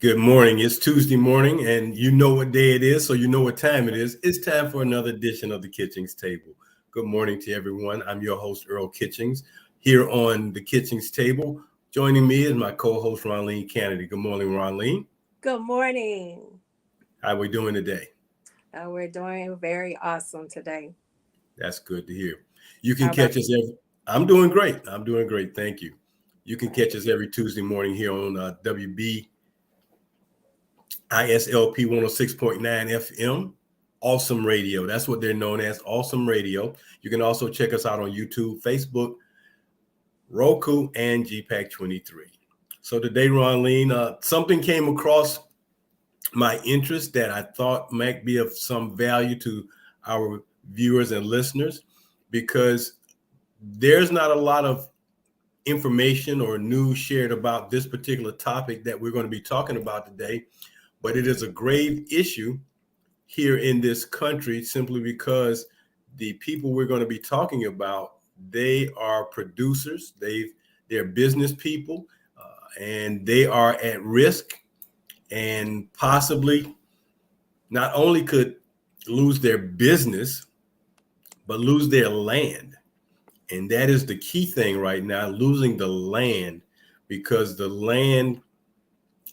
Good morning. It's Tuesday morning, and you know what day it is, so you know what time it is. It's time for another edition of the Kitchings Table. Good morning to everyone. I'm your host, Earl Kitchings, here on the Kitchings Table. Joining me is my co-host, Ronleen Kennedy. Good morning, Ronleen. Good morning. How are we doing today? We're doing very awesome today. That's good to hear. You can How catch about us every. I'm doing great. I'm doing great. Thank you. You can you? catch us every Tuesday morning here on WB ISLP 106.9 FM. Awesome Radio. That's what they're known as, Awesome Radio. You can also check us out on YouTube, Facebook, Roku, and GPAC 23. So today, Ronleen, something came across my interest that I thought might be of some value to our viewers and listeners, because there's not a lot of information or news shared about this particular topic that we're going to be talking about today, but it is a grave issue here in this country simply because the people we're going to be talking about, they are producers, they're business people, and they are at risk and possibly not only could lose their business, but lose their land. And that is the key thing right now, losing the land, because the land,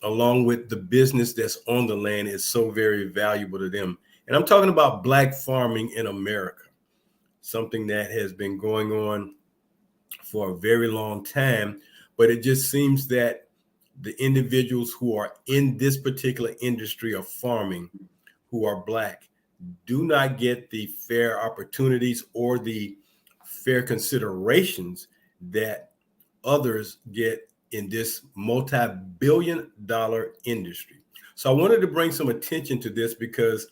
along with the business that's on the land, is so very valuable to them. And I'm talking about Black farming in America, something that has been going on for a very long time. But it just seems that the individuals who are in this particular industry of farming, who are Black, do not get the fair opportunities or the fair considerations that others get in this multi-billion-dollar industry. So I wanted to bring some attention to this because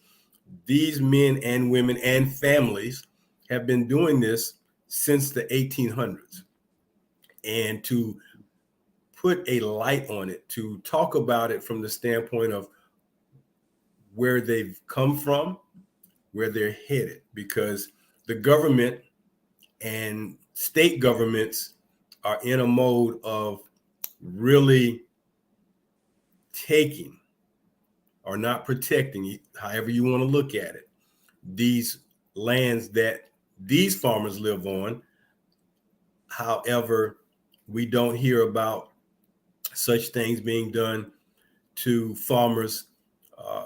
these men and women and families have been doing this since the 1800s. And to put a light on it, to talk about it from the standpoint of where they've come from, where they're headed, because the government and state governments are in a mode of really taking or not protecting, however you want to look at it, these lands that these farmers live on. However, we don't hear about such things being done to farmers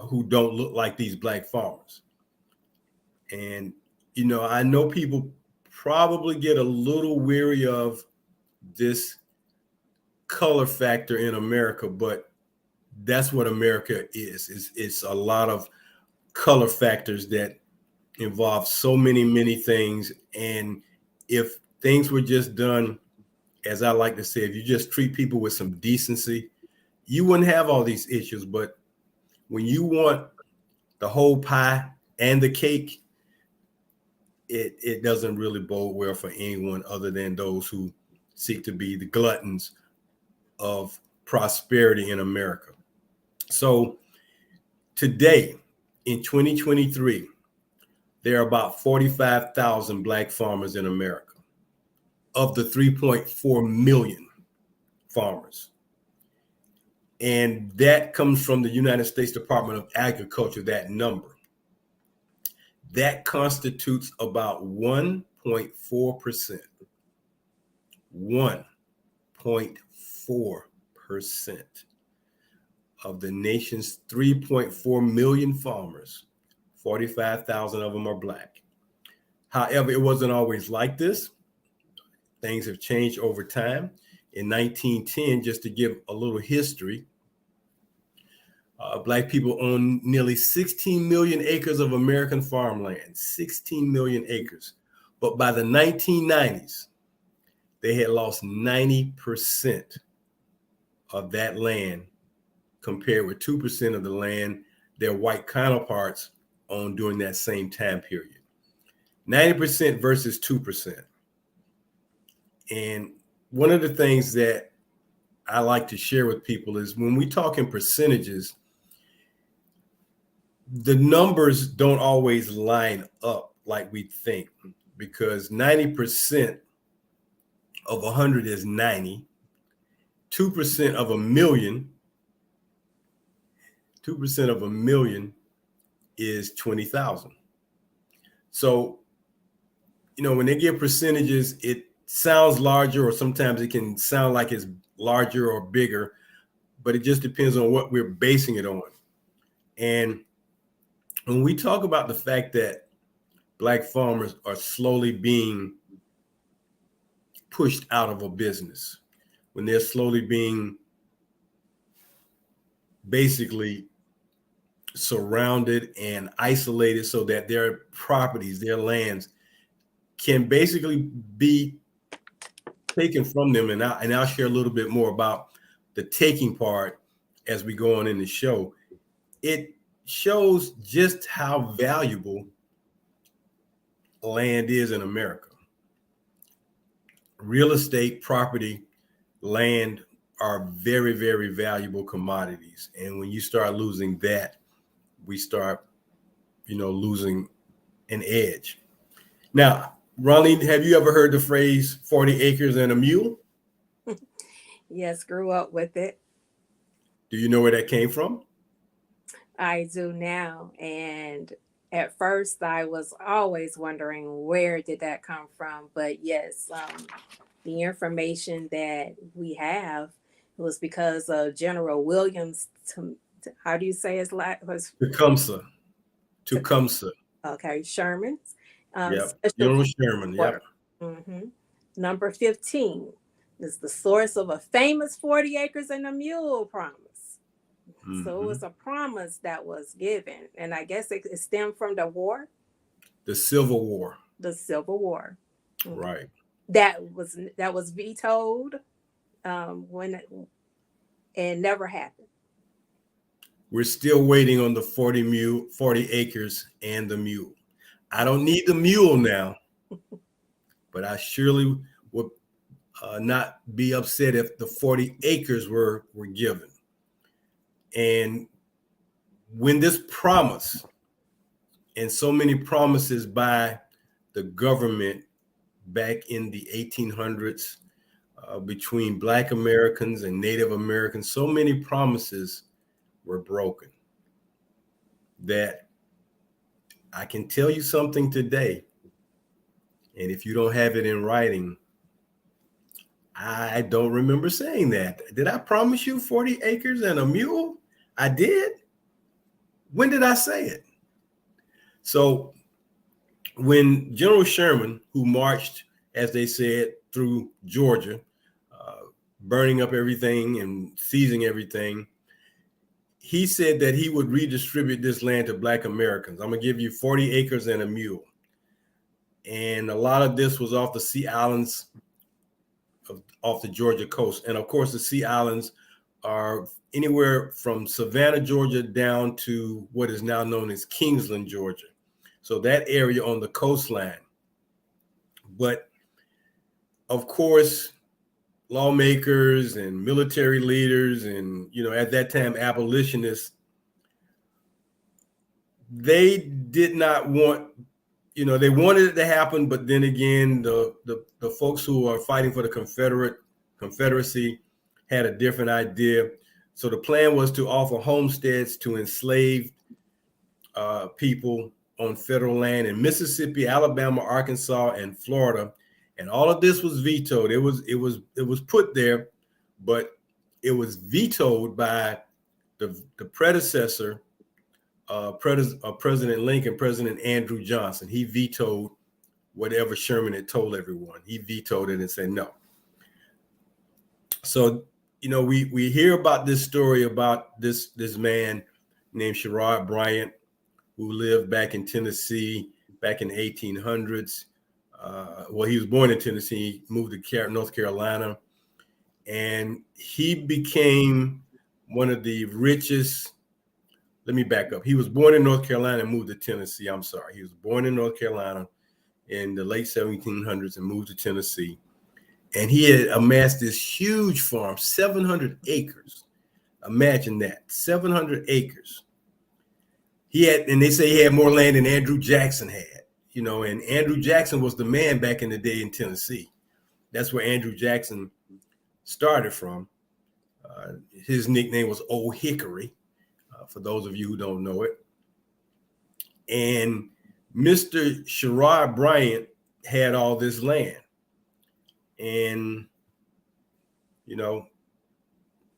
who don't look like these Black farmers. And, I know people probably get a little weary of this color factor in America, but that's what America is. It's a lot of color factors that involve so many things. And if things were just done, as I like to say, if you just treat people with some decency, you wouldn't have all these issues. But when you want the whole pie and the cake, it doesn't really bode well for anyone other than those who seek to be the gluttons of prosperity in America. So today, in 2023, there are about 45,000 Black farmers in America of the 3.4 million farmers. And that comes from the United States Department of Agriculture, that number. That constitutes about 1.4%. 1.4% of the nation's 3.4 million farmers. 45,000 of them are Black. However, it wasn't always like this. Things have changed over time. In 1910, just to give a little history, Black people own nearly 16 million acres of American farmland, 16 million acres. But by the 1990s, they had lost 90% of that land, compared with 2% of the land their white counterparts owned during that same time period. 90% versus 2%. And one of the things that I like to share with people is when we talk in percentages, the numbers don't always line up like we think, because 90% of 100 is 90. 2% of a million 2% of a million is 20,000. So, when they give percentages, it sounds larger, or sometimes it can sound like it's larger or bigger, but it just depends on what we're basing it on. And when we talk about the fact that Black farmers are slowly being pushed out of a business, when they're slowly being basically surrounded and isolated so that their properties, their lands can basically be taken from them. And I'll share a little bit more about the taking part as we go on in the show. It shows just how valuable land is in America. Real estate, property, land are very, very valuable commodities. And when you start losing that, we start, losing an edge. Now, Ronnie, have you ever heard the phrase 40 acres and a mule? Yes, grew up with it. Do you know where that came from? I do now. And at first, I was always wondering where did that come from. But yes, the information that we have was because of General Williams. How do you say his last? Tecumseh. Tecumseh. Okay, Sherman's. Yep. Special General Sherman. Yep. Mm-hmm. Number 15 is the source of a famous 40 acres and a mule promise. Mm-hmm. So it was a promise that was given. And I guess it stemmed from the war. The Civil War. The Civil War. Mm-hmm. Right. That was vetoed and never happened. We're still waiting on the 40 acres and the mule. I don't need the mule now, but I surely would not be upset if the 40 acres were given. And when this promise, and so many promises by the government back in the 1800s between Black Americans and Native Americans, so many promises were broken that I can tell you something today, and if you don't have it in writing, I don't remember saying that. Did I promise you 40 acres and a mule? I did. When did I say it? So when General Sherman, who marched, as they said, through Georgia, burning up everything and seizing everything, he said that he would redistribute this land to Black Americans. I'm going to give you 40 acres and a mule. And a lot of this was off the Sea Islands, off the Georgia coast. And of course, the Sea Islands are anywhere from Savannah, Georgia, down to what is now known as Kingsland, Georgia. So that area on the coastline. But of course, lawmakers and military leaders and, at that time, abolitionists, they did not want, they wanted it to happen. But then again, the folks who are fighting for the Confederacy had a different idea. So the plan was to offer homesteads to enslaved people on federal land in Mississippi, Alabama, Arkansas, and Florida. And all of this was vetoed. It was put there, but it was vetoed by the predecessor, President Lincoln, President Andrew Johnson. He vetoed whatever Sherman had told everyone. He vetoed it and said no. So, we hear about this story about this man named Sherrod Bryant, who lived back in Tennessee back in the 1800s. He was born in Tennessee, moved to North Carolina, and he became one of the richest. Let me back up. He was born in North Carolina and moved to Tennessee. I'm sorry. He was born in North Carolina in the late 1700s and moved to Tennessee. And he had amassed this huge farm, 700 acres. Imagine that, 700 acres. And they say he had more land than Andrew Jackson had. And Andrew Jackson was the man back in the day in Tennessee. That's where Andrew Jackson started from. His nickname was Old Hickory for those of you who don't know it. And Mr. Sherrod Bryant had all this land. And, you know,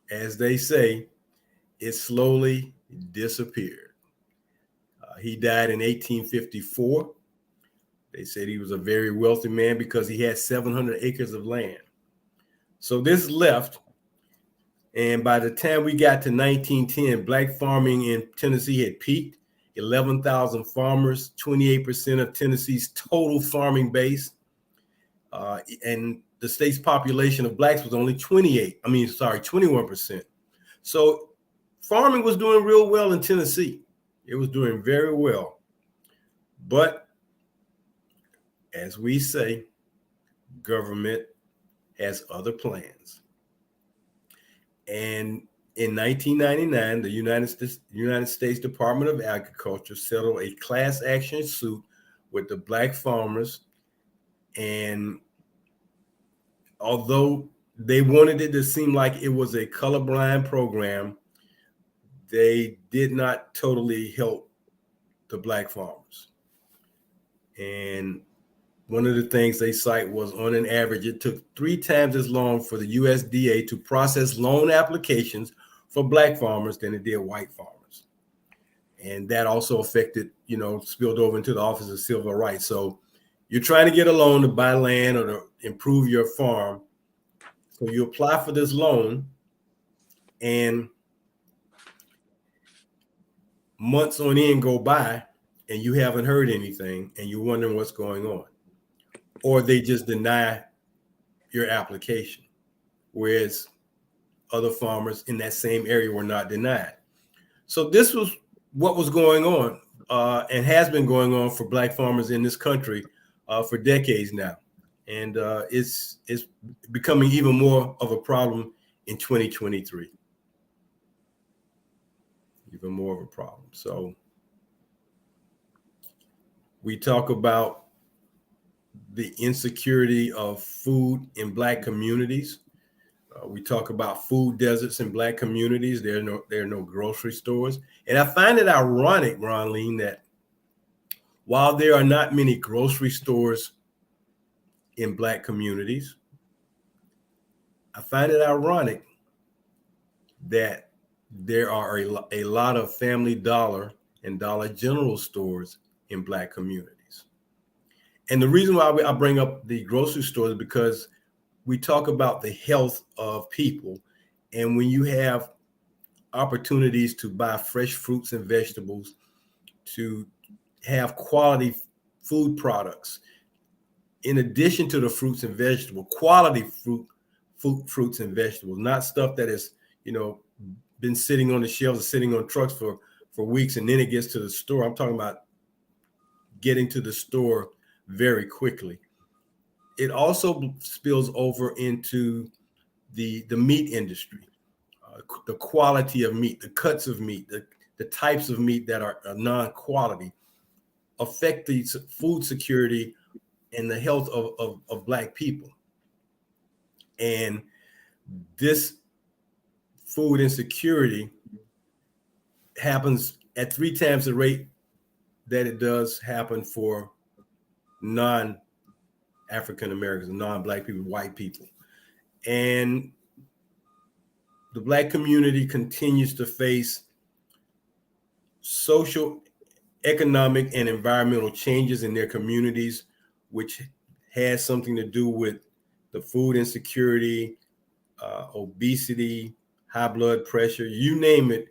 as they say, it slowly disappeared. He died in 1854. They said he was a very wealthy man because he had 700 acres of land. So this left. And by the time we got to 1910, black farming in Tennessee had peaked. 11,000 farmers, 28% of Tennessee's total farming base. And the state's population of blacks was only 21%. So farming was doing real well in Tennessee. It was doing very well. But as we say, government has other plans. And in 1999, the United States Department of Agriculture settled a class action suit with the black farmers. And although they wanted it to seem like it was a colorblind program, they did not totally help the black farmers. And one of the things they cite was, on an average, it took 3 times as long for the USDA to process loan applications for black farmers than it did white farmers. And that also affected, spilled over into the Office of Civil Rights. So you're trying to get a loan to buy land or to improve your farm. So you apply for this loan, and months on end go by and you haven't heard anything and you're wondering what's going on. Or they just deny your application, whereas other farmers in that same area were not denied. So this was what was going on and has been going on for black farmers in this country for decades now. And it's becoming even more of a problem in 2023. Even more of a problem. So we talk about the insecurity of food in black communities. We talk about food deserts in black communities. There are no grocery stores. And I find it ironic, Ronleen, that while there are not many grocery stores in black communities, I find it ironic that there are a lot of Family Dollar and Dollar General stores in black communities. And the reason why I bring up the grocery stores is because we talk about the health of people. And when you have opportunities to buy fresh fruits and vegetables, to have quality food products, in addition to the fruits and vegetables, quality fruits and vegetables, not stuff that is, been sitting on the shelves or sitting on trucks for weeks and then it gets to the store. I'm talking about getting to the store very quickly. It also spills over into the meat industry, the quality of meat, the cuts of meat, the types of meat that are non-quality affect the food security and the health of black people. And this food insecurity happens at 3 times the rate that it does happen for non-African Americans, non-black people, white people. And the black community continues to face social, economic, and environmental changes in their communities, which has something to do with the food insecurity, obesity, high blood pressure, you name it,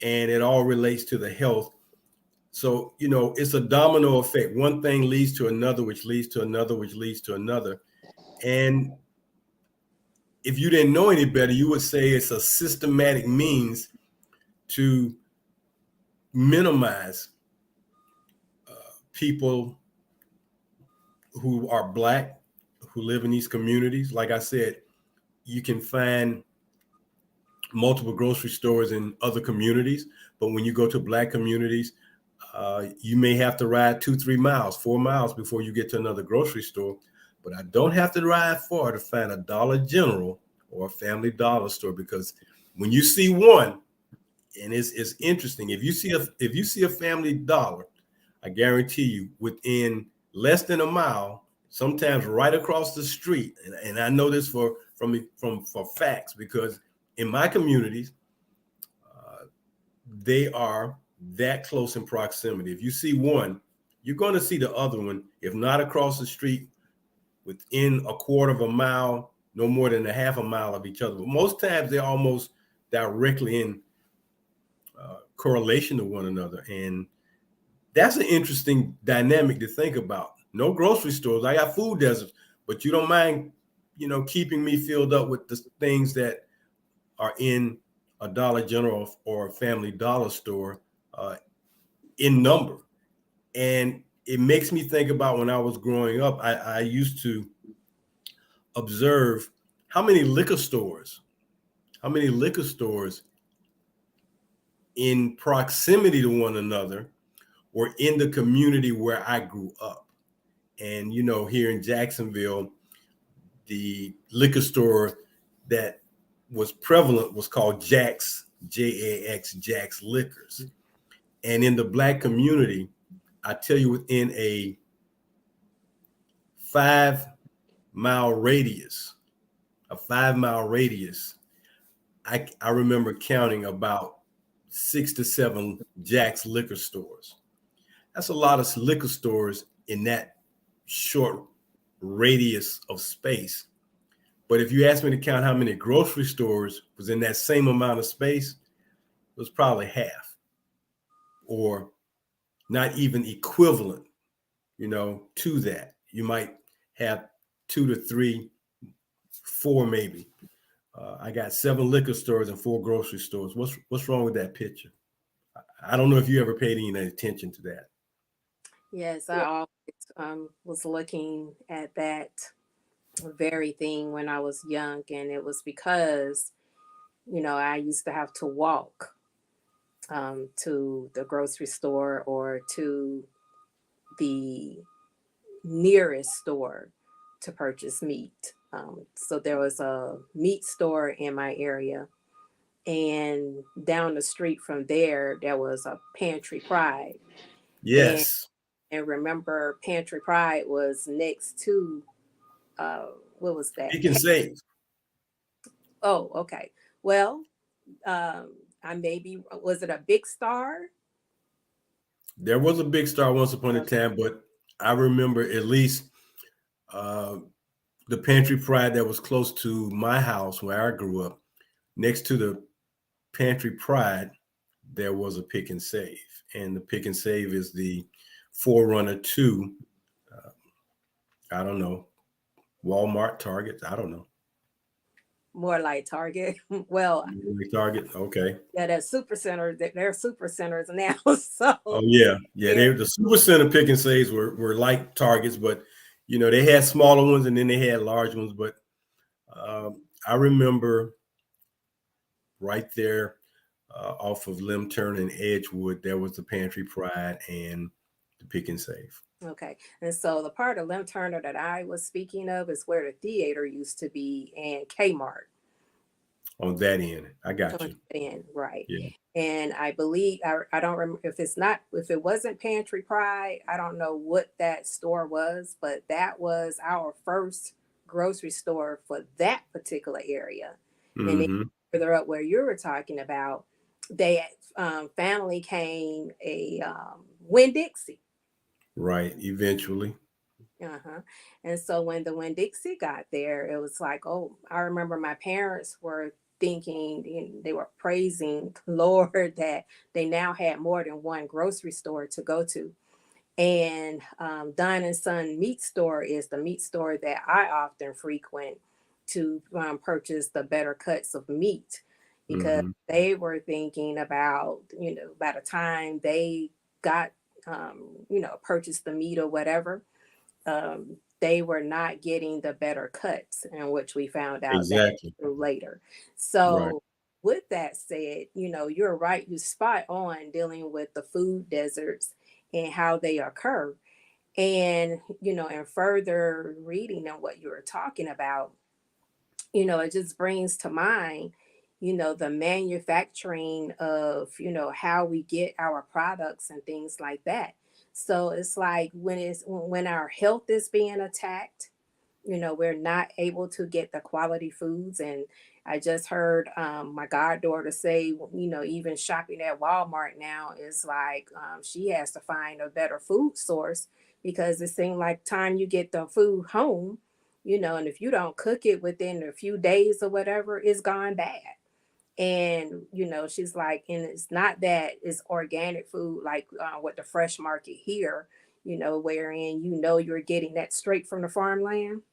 and it all relates to the health. So, it's a domino effect. One thing leads to another, which leads to another, which leads to another. And if you didn't know any better, you would say it's a systematic means to minimize people who are black, who live in these communities. Like I said, you can find multiple grocery stores in other communities, but when you go to black communities, you may have to ride 2-3 miles, 4 miles before you get to another grocery store. But I don't have to ride far to find a Dollar General or a Family Dollar store, because when you see one, And it's interesting. If you see a Family Dollar, I guarantee you within less than a mile, sometimes right across the street, and I know this for facts because in my communities, they are that close in proximity. If you see one, you're going to see the other one, if not across the street, within a quarter of a mile, no more than a half a mile of each other. But most times they're almost directly in correlation to one another. And that's an interesting dynamic to think about. No grocery stores. I got food deserts, but you don't mind, keeping me filled up with the things that are in a Dollar General or a Family Dollar store in number. And it makes me think about when I was growing up, I used to observe how many liquor stores in proximity to one another were in the community where I grew up. And, here in Jacksonville, the liquor store that was prevalent was called Jack's, Jax, Jack's Liquors. And in the Black community, I tell you, within a 5-mile radius, I remember counting about 6 to 7 Jack's liquor stores. That's a lot of liquor stores in that short radius of space. But if you ask me to count how many grocery stores was in that same amount of space, it was probably half, or not even equivalent, to that. You might have 2 to 3, 4 maybe. I got 7 liquor stores and 4 grocery stores. What's wrong with that picture? I don't know if you ever paid any attention to that. Yes, I always was looking at that very thing when I was young, and it was because, I used to have to walk to the grocery store or to the nearest store to purchase meat. So there was a meat store in my area, and down the street from there, there was a Pantry Pride. And Yes. and remember, Pantry Pride was next to uh, what was that? You can save. Oh, okay. Well, I maybe was it a Big Star? There was a Big Star once upon a Okay. time, but I remember at least uh, the Pantry Pride that was close to my house where I grew up. Next to the Pantry Pride, there was a Pick and Save, and the Pick and Save is the forerunner to, I don't know, Walmart, Target. I don't know. More like Target. Well, Target. Okay. yeah, that super center. They're super centers now. Oh So yeah, yeah. they're The Super Center Pick and Saves were like Targets, but they had smaller ones and then they had large ones. But I remember right there off of Limturn and Edgewood, there was the Pantry Pride and the Pick and Save okay. And so the part of Lem Turner that I was speaking of is where the theater used to be and Kmart. on that end. I got you. And right. Yeah. And I believe I don't remember if it wasn't Pantry Pride, I don't know what that store was, but that was our first grocery store for that particular area. And then Mm-hmm. further up where you were talking about, they family came a Winn Dixie. Right. Eventually. Uh-huh. And so when the Winn Dixie got there, it was like, oh, I remember my parents were thinking, they were praising the Lord that they now had more than one grocery store to go to. And Don and Son Meat Store is the meat store that I often frequent to purchase the better cuts of meat because Mm-hmm. they were thinking about, by the time they got, purchased the meat or whatever, they were not getting the better cuts, in which we found out that Exactly. later. Right. So, with that said, you're right, you spot on dealing with the food deserts and how they occur. And, and further reading on what you were talking about, it just brings to mind, the manufacturing of, how we get our products and things like that. So it's like when our health is being attacked, we're not able to get the quality foods. And I just heard my goddaughter say, even shopping at Walmart now is like she has to find a better food source, because it seems like time you get the food home, and if you don't cook it within a few days or whatever, it's gone bad. And she's like, and it's not that it's organic food like with the fresh market here, wherein you're getting that straight from the farmland,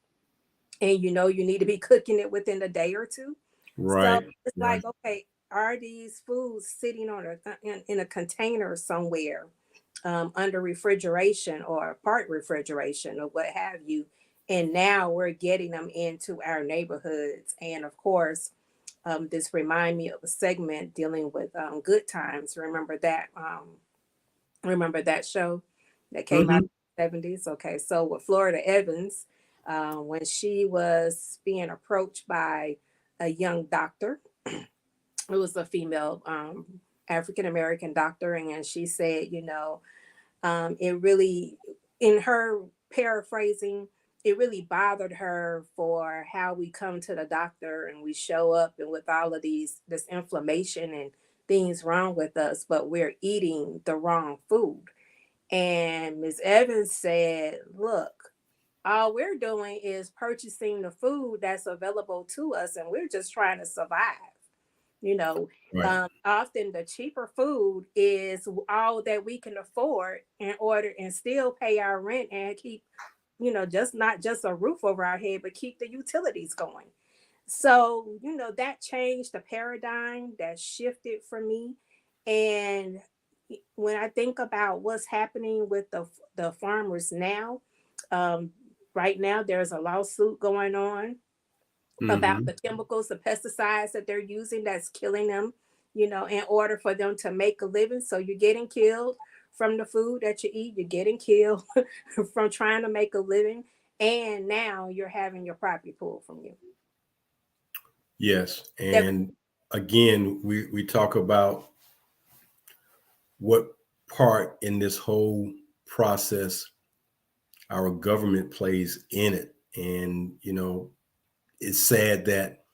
and you need to be cooking it within a day or two. So Right. it's Right. like, okay, are these foods sitting on in a container somewhere, under refrigeration or part refrigeration or what have you? And now we're getting them into our neighborhoods. And of course, this remind me of a segment dealing with good times. Remember that show that came out Hmm. in the 70s? Okay, so with Florida Evans, when she was being approached by a young doctor, it was a female African American doctor, and she said, it really, in her paraphrasing, it really bothered her for how we come to the doctor and we show up and with all of this inflammation and things wrong with us, but we're eating the wrong food. And Ms. Evans said, look, all we're doing is purchasing the food that's available to us, and we're just trying to survive. You know, Right. Often the cheaper food is all that we can afford in order and still pay our rent and keep, just not just a roof over our head, but keep the utilities going. So, that changed the paradigm, that shifted for me. And when I think about what's happening with the farmers now, um, right now there's a lawsuit going on about Hmm. the chemicals, the pesticides that they're using that's killing them, in order for them to make a living. So you're getting killed from the food that you eat, you're getting killed from trying to make a living, and now you're having your property pulled from you. Yes. That And again, we talk about what part in this whole process our government plays in it. And, it's sad that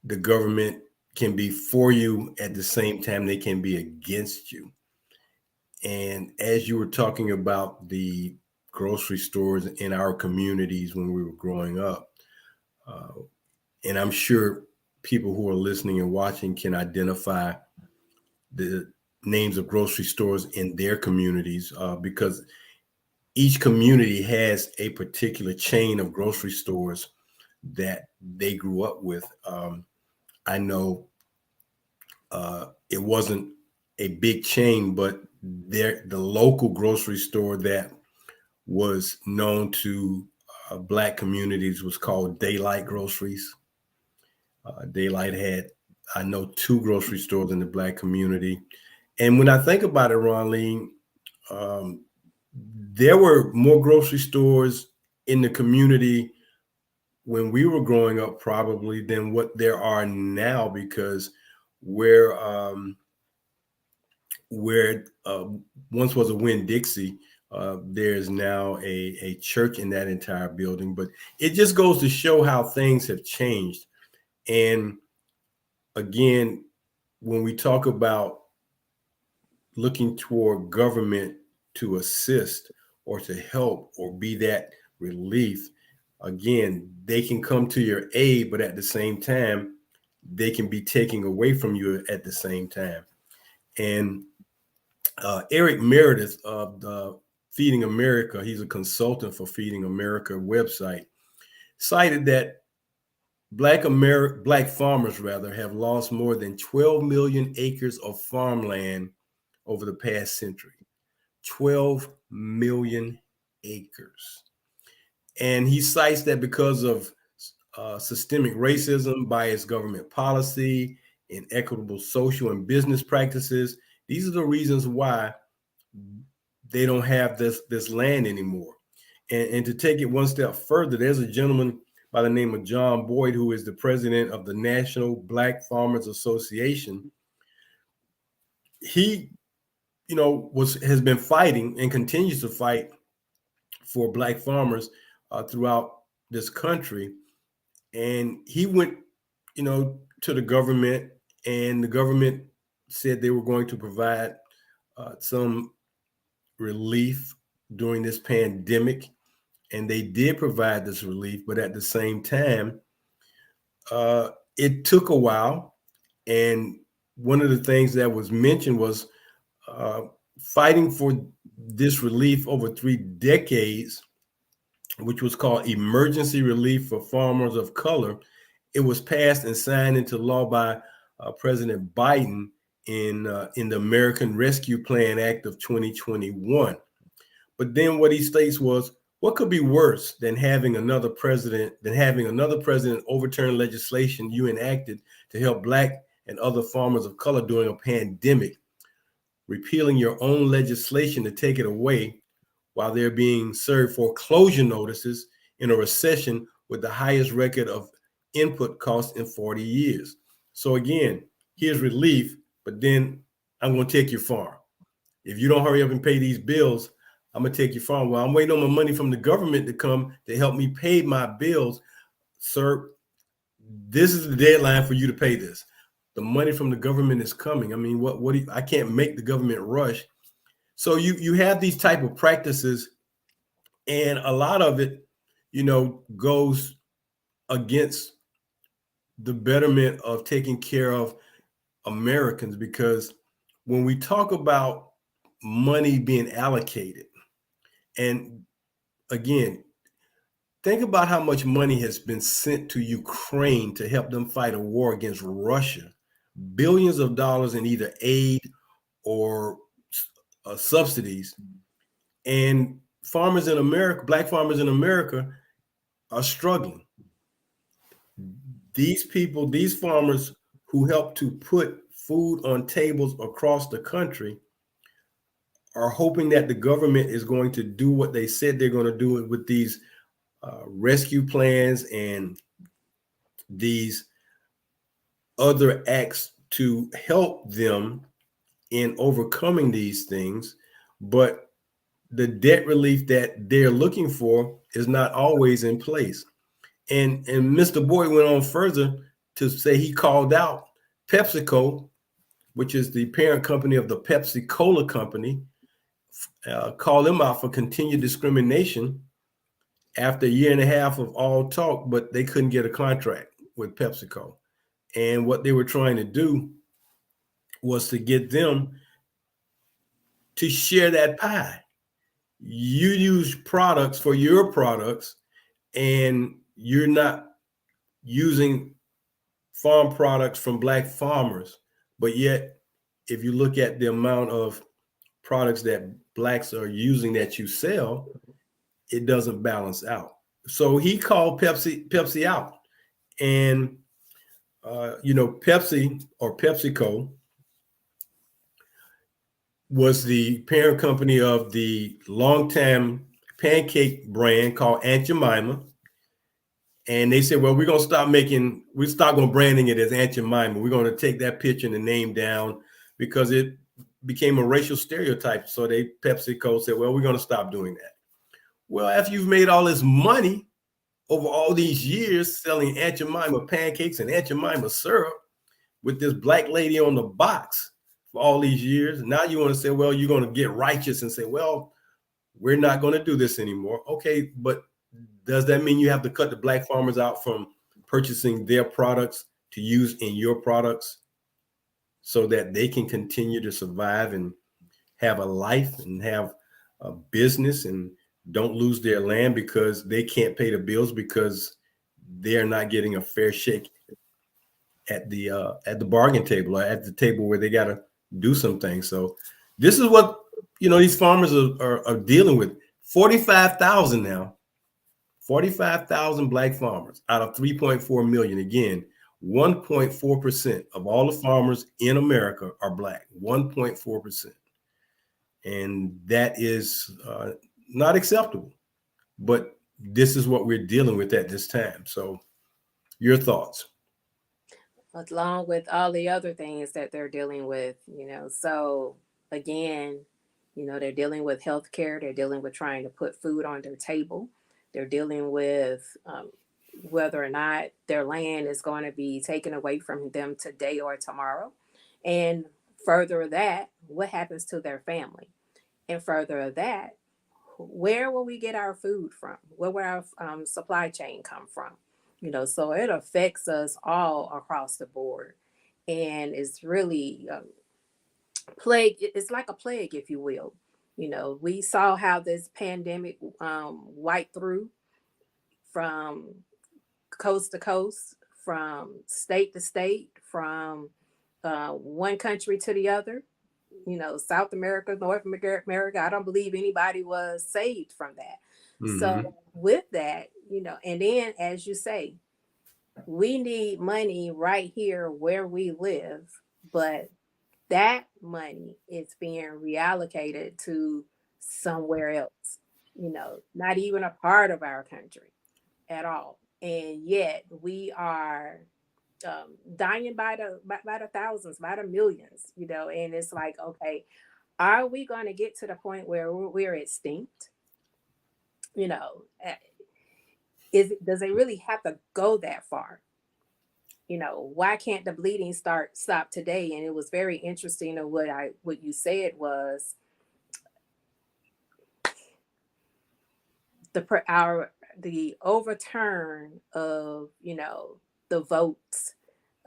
the government can be for you at the same time they can be against you. And as you were talking about the grocery stores in our communities when we were growing up, uh, and I'm sure people who are listening and watching can identify the names of grocery stores in their communities, because each community has a particular chain of grocery stores that they grew up with. I know it wasn't a big chain, but the local grocery store that was known to Black communities was called Daylight Groceries. Daylight had, I know, two grocery stores in the Black community. And when I think about it, Ronleen, um, there were more grocery stores in the community when we were growing up, probably, than what there are now, because where where once was a Winn Dixie, there's now a church in that entire building. But it just goes to show how things have changed. And again, when we talk about looking toward government to assist or to help or be that relief, again, they can come to your aid, but at the same time, they can be taking away from you at the same time. And Eric Meredith of the Feeding America, he's a consultant for Feeding America website, cited that Black farmers rather have lost more than 12 million acres of farmland over the past century. 12 million acres. And he cites that because of systemic racism, biased government policy, inequitable social and business practices. These are the reasons why they don't have this land anymore. And to take it one step further, there's a gentleman by the name of John Boyd, who is the president of the National Black Farmers Association. He, has been fighting and continues to fight for Black farmers throughout this country. And he went, to the government, and the government said they were going to provide some relief during this pandemic. And they did provide this relief, but at the same time, it took a while. And one of the things that was mentioned was fighting for this relief over 3 decades, which was called Emergency Relief for Farmers of Color. It was passed and signed into law by President Biden in the American Rescue Plan Act of 2021. But then what he states was, what could be worse than having another president overturn legislation you enacted to help Black and other farmers of color during a pandemic, repealing your own legislation to take it away while they're being served foreclosure notices in a recession with the highest record of input costs in 40 years. So again, here's relief, but then I'm going to take your farm. If you don't hurry up and pay these bills, I'm going to take your farm. Well, I'm waiting on my money from the government to come to help me pay my bills. Sir, this is the deadline for you to pay this. The money from the government is coming. I mean, I can't make the government rush. So you have these type of practices, and a lot of it, goes against the betterment of taking care of Americans, because when we talk about money being allocated, and again, think about how much money has been sent to Ukraine to help them fight a war against Russia. Billions of dollars in either aid or subsidies. And farmers in America, Black farmers in America, are struggling. These people, these farmers who help to put food on tables across the country, are hoping that the government is going to do what they said they're going to do with these rescue plans and these other acts to help them in overcoming these things. But the debt relief that they're looking for is not always in place. And Mr. Boyd went on further to say he called out PepsiCo, which is the parent company of the Pepsi Cola company, called them out for continued discrimination after a year and a half of all talk, but they couldn't get a contract with PepsiCo. And what they were trying to do was to get them to share that pie. You use products for your products, and you're not using farm products from Black farmers. But yet, if you look at the amount of products that Blacks are using that you sell, it doesn't balance out. So he called Pepsi out. And, Pepsi, or PepsiCo, was the parent company of the longtime pancake brand called Aunt Jemima. And they said, well, we're going to start going branding it as Aunt Jemima. We're going to take that picture and the name down because it became a racial stereotype. So PepsiCo said, well, we're going to stop doing that. Well, after you've made all this money over all these years selling Aunt Jemima pancakes and Aunt Jemima syrup with this Black lady on the box for all these years, now you want to say, well, you're going to get righteous and say, well, we're not going to do this anymore. Okay, but does that mean you have to cut the Black farmers out from purchasing their products to use in your products so that they can continue to survive and have a life and have a business and don't lose their land because they can't pay the bills because they're not getting a fair shake at the bargain table, or at the table where they got to do some things? So this is what these farmers are dealing with. 45,000 now. 45,000 Black farmers out of 3.4 million. Again, 1.4% of all the farmers in America are Black. 1.4%. And that is not acceptable. But this is what we're dealing with at this time. So your thoughts? Along with all the other things that they're dealing with, So again, they're dealing with healthcare, they're dealing with trying to put food on their table, they're dealing with whether or not their land is going to be taken away from them today or tomorrow. And further that, what happens to their family? And further that, where will we get our food from? Where will our supply chain come from? So it affects us all across the board, and it's really plague. It's like a plague, if you will. We saw how this pandemic wiped through from coast to coast, from state to state, from one country to the other. South America, North America, I don't believe anybody was saved from that. So, Mm-hmm. with that, and then as you say, we need money right here where we live, but that money is being reallocated to somewhere else, not even a part of our country at all. And yet we are dying by the thousands, by the millions, and it's like, okay, are we going to get to the point where we're extinct? You know, uh, does it really have to go that far? Why can't the bleeding stop today? And it was very interesting of what you said was the overturn of the votes,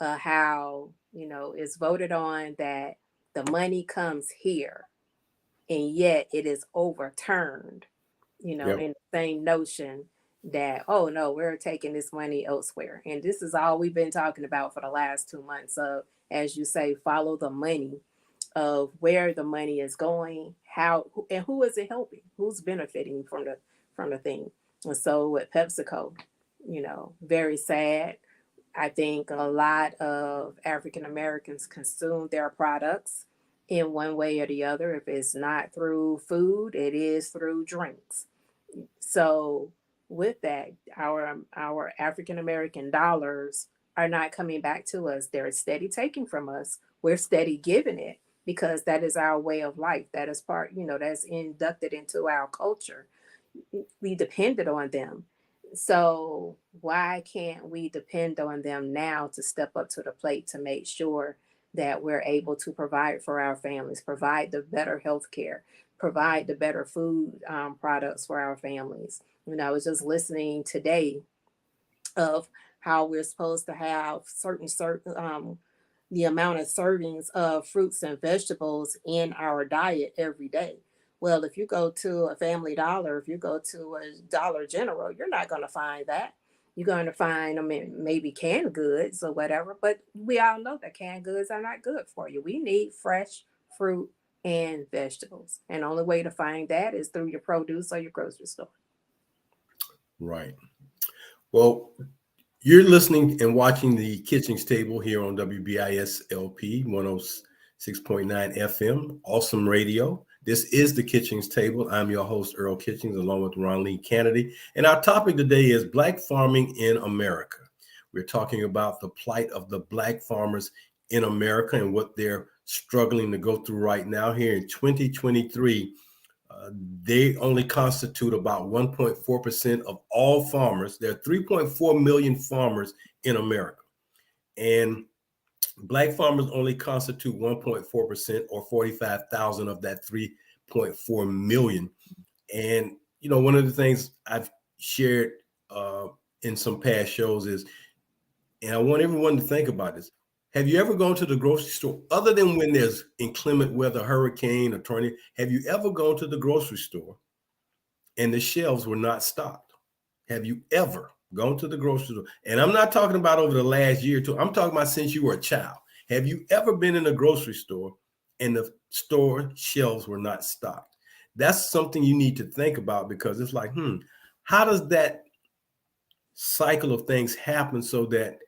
how it's voted on that the money comes here, and yet it is overturned, Yep. in the same notion that, oh no, we're taking this money elsewhere. And this is all we've been talking about for the last 2 months of, as you say, follow the money, of where the money is going, how and who is it helping, who's benefiting from the thing. And so with PepsiCo, very sad. I think a lot of African Americans consume their products in one way or the other. If it's not through food, it is through drinks. So with that, our African American dollars are not coming back to us. They're steady taking from us. We're steady giving it because that is our way of life. That is part, that's inducted into our culture. We depended on them. So why can't we depend on them now to step up to the plate to make sure that we're able to provide for our families, provide the better health care, provide the better food products for our families? I was just listening today of how we're supposed to have certain the amount of servings of fruits and vegetables in our diet every day. Well, if you go to a Family Dollar, if you go to a Dollar General, you're not going to find that. You're going to find, I mean, maybe canned goods or whatever, but we all know that canned goods are not good for you. We need fresh fruit and vegetables. And the only way to find that is through your produce or your grocery store. Right. Well, you're listening and watching the Kitchings Table here on WBISLP 106.9 FM, Awesome Radio. This is the Kitchings Table. I'm your host, Earl Kitchings, along with Ron Lee Kennedy. And our topic today is Black farming in America. We're talking about the plight of the Black farmers in America and what they're struggling to go through right now here in 2023. They only constitute about 1.4% of all farmers. There are 3.4 million farmers in America. And Black farmers only constitute 1.4% or 45,000 of that 3.4 million. And, one of the things I've shared in some past shows is, and I want everyone to think about this. Have you ever gone to the grocery store, other than when there's inclement weather, hurricane or tornado? Have you ever gone to the grocery store and the shelves were not stocked? Have you ever gone to the grocery store? And I'm not talking about over the last year or two. I'm talking about since you were a child. Have you ever been in a grocery store and the store shelves were not stocked? That's something you need to think about, because it's like, how does that cycle of things happen so that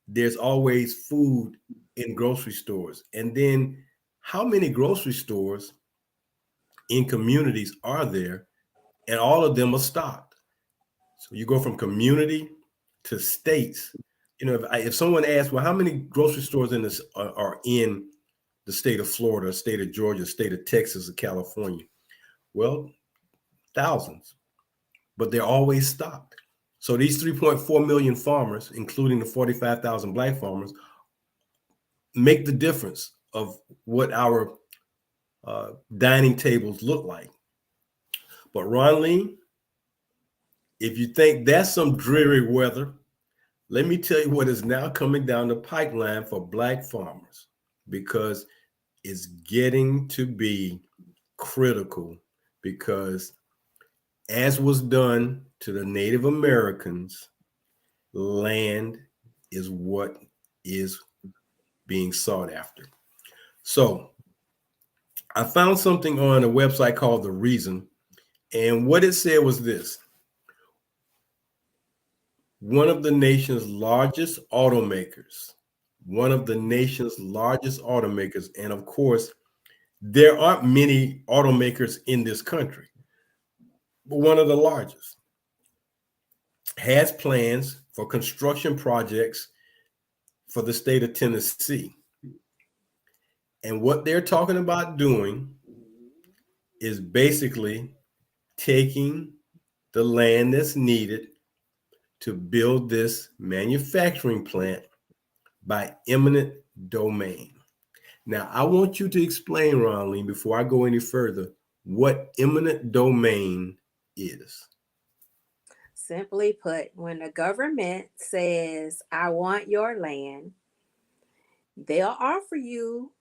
there's always food in grocery stores? And then how many grocery stores in communities are there, and all of them are stocked? So you go from community to states. If someone asks, well, how many grocery stores in this are in the state of Florida, state of Georgia, state of Texas, or California? Well, thousands, but they're always stocked. So these 3.4 million farmers, including the 45,000 Black farmers, make the difference of what our dining tables look like. But Ron Lee, if you think that's some dreary weather, let me tell you what is now coming down the pipeline for Black farmers, because it's getting to be critical. Because as was done to the Native Americans, land is what is being sought after. So I found something on a website called The Reason, and what it said was this: one of the nation's largest automakers, and of course, there aren't many automakers in this country, but one of the largest, has plans for construction projects for the state of Tennessee. And what they're talking about doing is basically taking the land that's needed to build this manufacturing plant by eminent domain. Now, I want you to explain, Ron Lee, before I go any further, what eminent domain is. Simply put, when the government says, I want your land, they'll offer you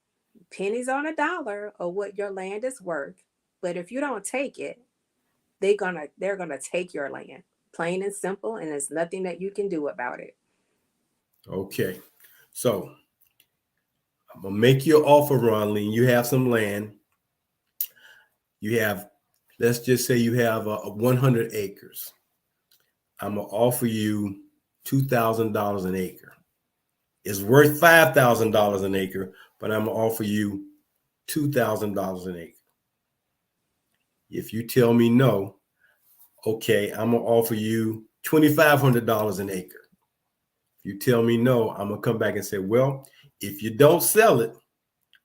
pennies on a dollar of what your land is worth. But if you don't take it, they're gonna take your land. Plain and simple, and there's nothing that you can do about it. Okay. So I'm gonna make you an offer, Ron Lee. You have some land. You have, let's just say you have 100 acres. I'm gonna offer you $2,000 an acre. It's worth $5,000 an acre, but I'm gonna offer you $2,000 an acre. If you tell me no, okay, I'm gonna offer you $2,500 an acre. If you tell me no, I'm gonna come back and say, well, if you don't sell it,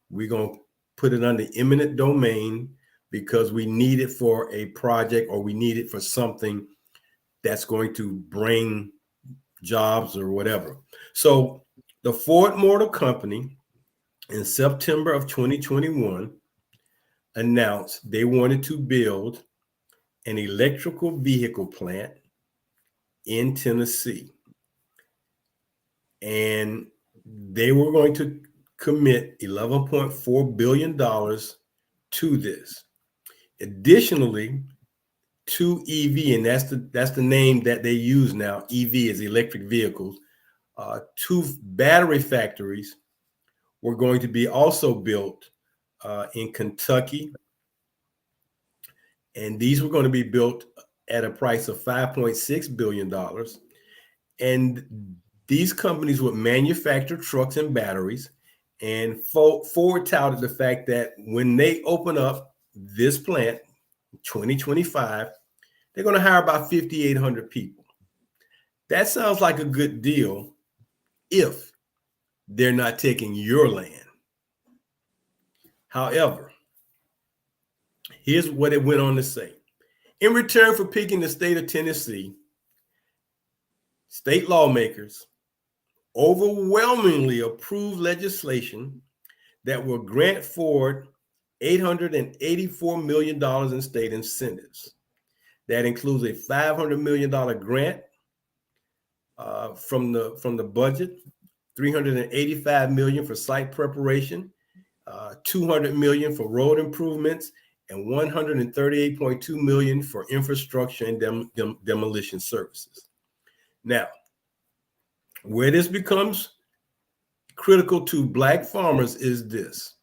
we're gonna put it under eminent domain because we need it for a project, or we need it for something that's going to bring jobs or whatever. So the Ford Motor Company in September of 2021 announced they wanted to build an electrical vehicle plant in Tennessee. And they were going to commit $11.4 billion to this. Additionally, two EV, and that's the name that they use now. EV is electric vehicles. Two battery factories were going to be also built in Kentucky, and these were going to be built at a price of $5.6 billion. And these companies would manufacture trucks and batteries. And Ford touted the fact that when they open up this plant, 2025, they're going to hire about 5,800 people. That sounds like a good deal if they're not taking your land. However, here's what it went on to say. In return for picking the state of Tennessee, state lawmakers overwhelmingly approved legislation that will grant Ford $884 million in state incentives. That includes a $500 million grant from the budget, $385 million for site preparation, $200 million for road improvements, and $138.2 million for infrastructure and demolition services. Now, where this becomes critical to Black farmers is this: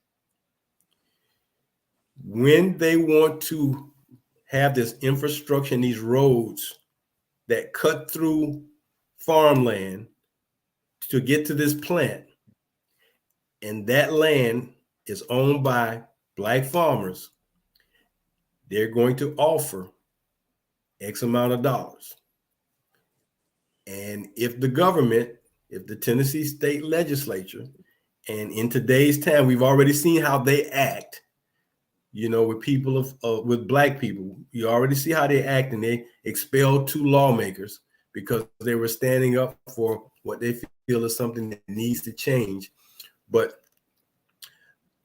when they want to have this infrastructure and these roads that cut through farmland to get to this plant, and that land is owned by Black farmers, they're going to offer X amount of dollars. And if the government, if the Tennessee state legislature, and in today's time, we've already seen how they act, with people with black people. You already see how they act, and they expelled 2 lawmakers because they were standing up for what they feel is something that needs to change. But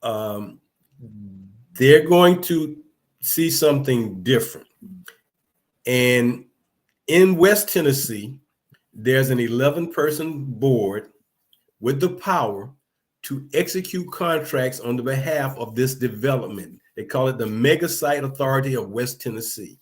they're going to see something different. And in West Tennessee, there's an 11-person board with the power to execute contracts on the behalf of this development. They call it the Mega Site Authority of West Tennessee.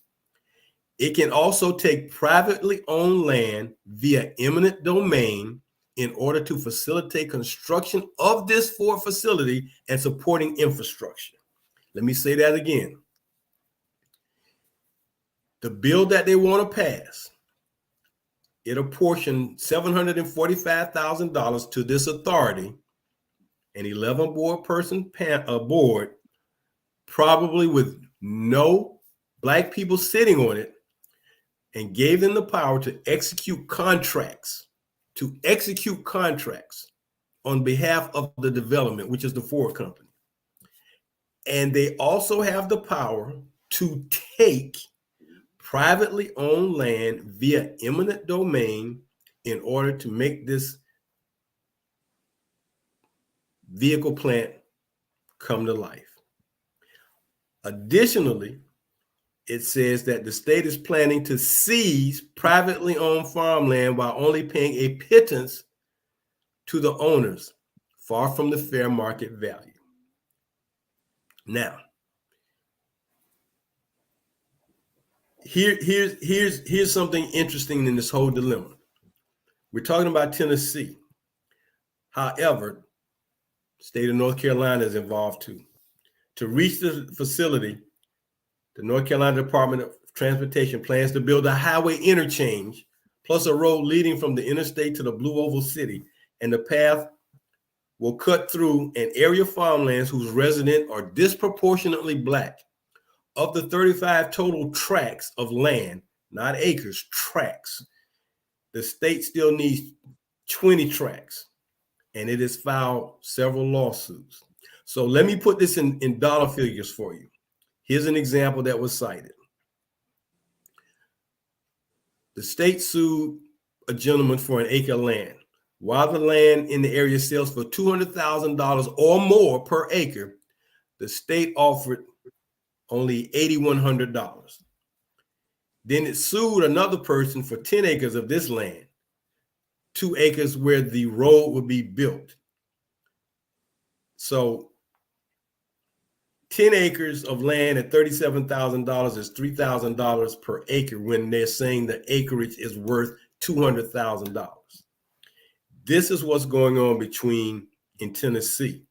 It can also take privately owned land via eminent domain in order to facilitate construction of this facility and supporting infrastructure. Let me say that again. The bill that they want to pass, it apportioned $745,000 to this authority, an 11 person board, probably with no black people sitting on it, and gave them the power to execute contracts on behalf of the development, which is the Ford Company. And they also have the power to take privately owned land via eminent domain in order to make this vehicle plant come to life. Additionally, it says that the state is planning to seize privately owned farmland while only paying a pittance to the owners, far from the fair market value. Now, here's something interesting in this whole dilemma. We're talking about Tennessee. However, the state of North Carolina is involved too. To reach the facility, the North Carolina Department of Transportation plans to build a highway interchange plus a road leading from the interstate to the Blue Oval City, and the path will cut through an area of farmlands whose residents are disproportionately black. Of the 35 total tracts of land, not acres, tracts, the state still needs 20 tracts, and it has filed several lawsuits. So let me put this in dollar figures for you. Here's an example that was cited. The state sued a gentleman for an acre of land. While the land in the area sells for $200,000 or more per acre, the state offered only $8,100. Then it sued another person for 10 acres of this land, 2 acres where the road would be built. So 10 acres of land at $37,000 is $3,000 per acre when they're saying the acreage is worth $200,000. This is what's going on in Tennessee.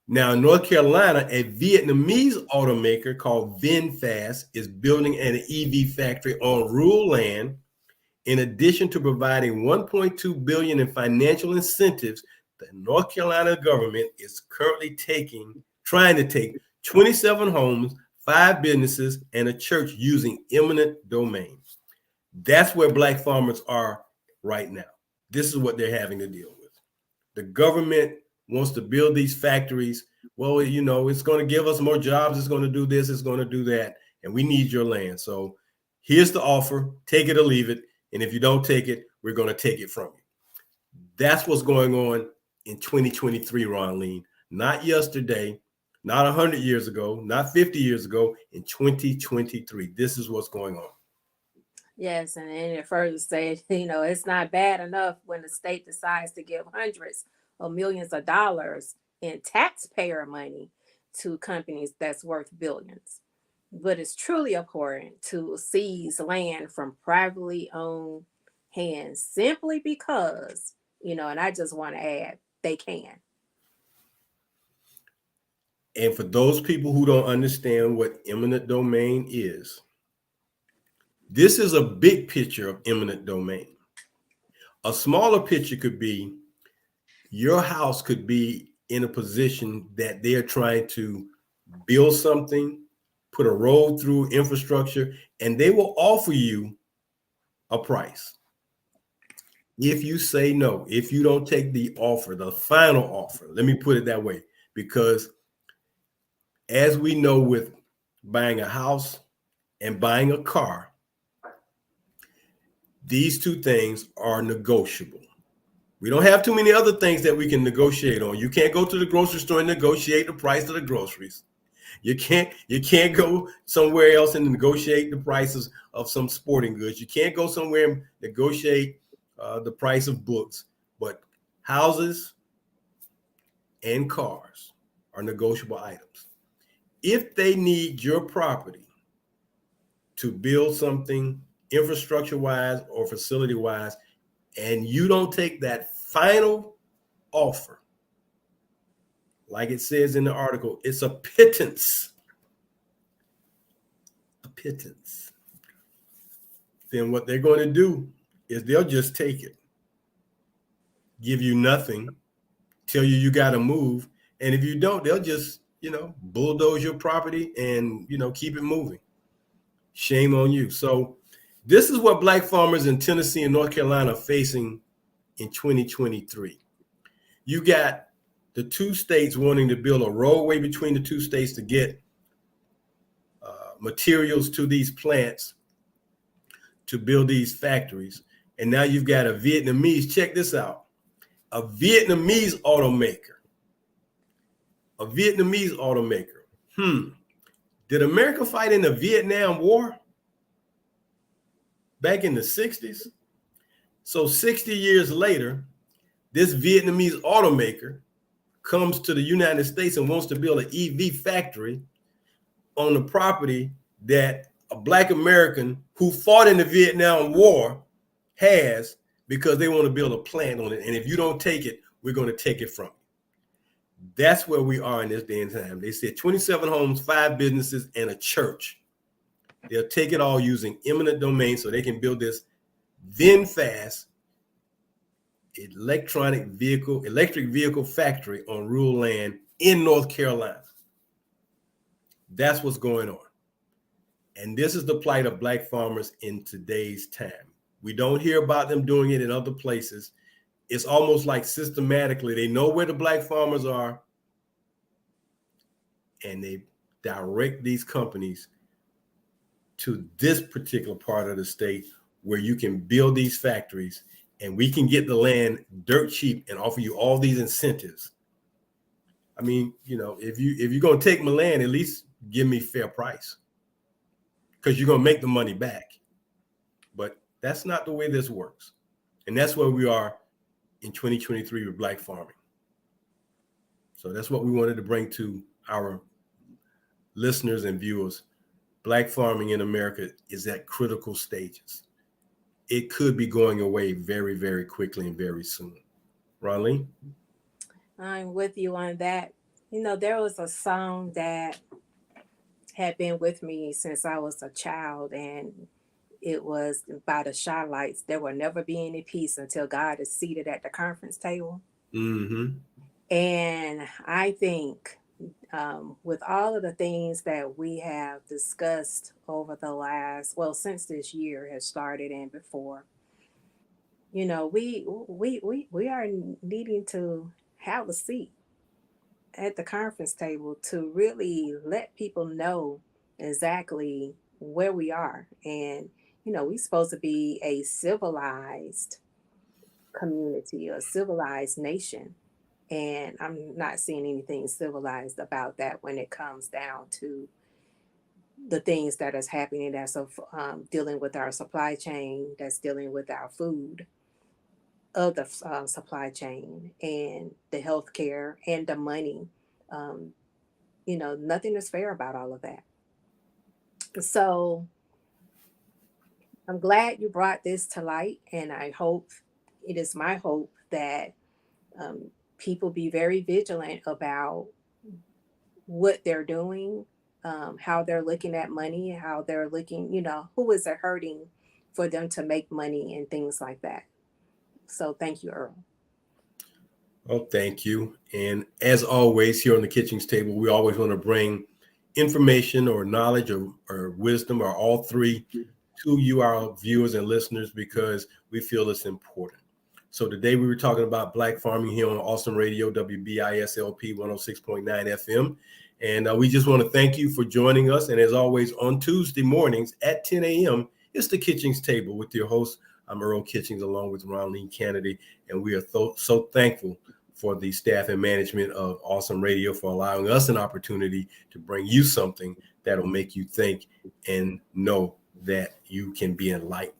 Now, in North Carolina, a Vietnamese automaker called VinFast is building an EV factory on rural land. In addition to providing $1.2 billion in financial incentives, the North Carolina government is currently trying to take 27 homes, 5 businesses, and a church using eminent domain. That's where black farmers are right now. This is what they're having to deal with. The government wants to build these factories. Well, it's going to give us more jobs. It's going to do this. It's going to do that. And we need your land. So here's the offer. Take it or leave it. And if you don't take it, we're going to take it from you. That's what's going on in 2023, Ronleen. Not yesterday, not 100 years ago, not 50 years ago, in 2023. This is what's going on. Yes, and then it further said, it's not bad enough when the state decides to give hundreds of millions of dollars in taxpayer money to companies that's worth billions. But it's truly abhorrent to seize land from privately owned hands simply because, and I just want to add, they can. And for those people who don't understand what eminent domain is, this is a big picture of eminent domain. A smaller picture could be your house could be in a position that they're trying to build something, put a road through, infrastructure, and they will offer you a price. If you say no, if you don't take the offer, the final offer, let me put it that way, because as we know with buying a house and buying a car, these two things are negotiable. We don't have too many other things that we can negotiate on. You can't go to the grocery store and negotiate the price of the groceries. You can't go somewhere else and negotiate the prices of some sporting goods. You can't go somewhere and negotiate the price of books. But houses and cars are negotiable items. If they need your property to build something infrastructure wise or facility wise, and you don't take that final offer, like it says in the article, it's a pittance. A pittance. Then what they're going to do is they'll just take it, give you nothing, tell you got to move. And if you don't, they'll just, bulldoze your property and, keep it moving. Shame on you. So this is what Black farmers in Tennessee and North Carolina are facing in 2023. You got the two states wanting to build a roadway between the two states to get materials to these plants to build these factories. And now you've got a Vietnamese, check this out, a Vietnamese automaker. Did America fight in the Vietnam War back in the 60s? So 60 years later, this Vietnamese automaker comes to the United States and wants to build an EV factory on the property that a Black American who fought in the Vietnam War has, because they want to build a plant on it. And if you don't take it, we're going to take it from you. That's where we are in this day and time. They said 27 homes, 5 businesses, and a church. They'll take it all using eminent domain so they can build this VinFast electric vehicle factory on rural land in North Carolina. That's what's going on. And this is the plight of Black farmers in today's time. We don't hear about them doing it in other places. It's almost like systematically, they know where the Black farmers are, and they direct these companies to this particular part of the state where you can build these factories and we can get the land dirt cheap and offer you all these incentives. I mean, if you're going to take my land, at least give me fair price, because you're going to make the money back. But that's not the way this works. And that's where we are in 2023 with Black farming. So that's what we wanted to bring to our listeners and viewers. Black farming in America is at critical stages. It could be going away very, very quickly and very soon. Ronleen? I'm with you on that. There was a song that had been with me since I was a child, and it was by the Shy-Lights. There will never be any peace until God is seated at the conference table. Mm-hmm. And I think with all of the things that we have discussed over the last, since this year has started and before, we are needing to have a seat at the conference table to really let people know exactly where we are. And we're supposed to be a civilized community, a civilized nation. And I'm not seeing anything civilized about that when it comes down to the things that is happening that's dealing with our supply chain, that's dealing with our food of the supply chain and the healthcare and the money. Nothing is fair about all of that. So I'm glad you brought this to light, and it is my hope that people be very vigilant about what they're doing, how they're looking at money, how they're looking, who is it hurting for them to make money and things like that. So thank you, Earl. Oh, thank you. And as always, here on the Kitchings Table, we always want to bring information or knowledge or wisdom or all three to you, our viewers and listeners, because we feel it's important. So today we were talking about Black farming here on Awesome Radio, WBISLP 106.9 FM. And we just want to thank you for joining us. And as always, on Tuesday mornings at 10 a.m., it's the Kitchings Table with your host. I'm Earl Kitchings along with Ronleen Kennedy. And we are so thankful for the staff and management of Awesome Radio for allowing us an opportunity to bring you something that'll make you think and know that you can be enlightened.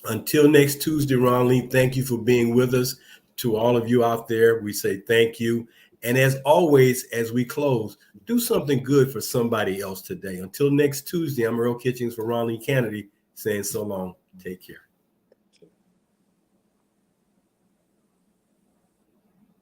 Until next Tuesday, Ronleen, thank you for being with us. To all of you out there, we say thank you. And as always, as we close, do something good for somebody else today. Until next Tuesday, I'm Earl Kitchings for Ronleen Kennedy saying so long. Take care.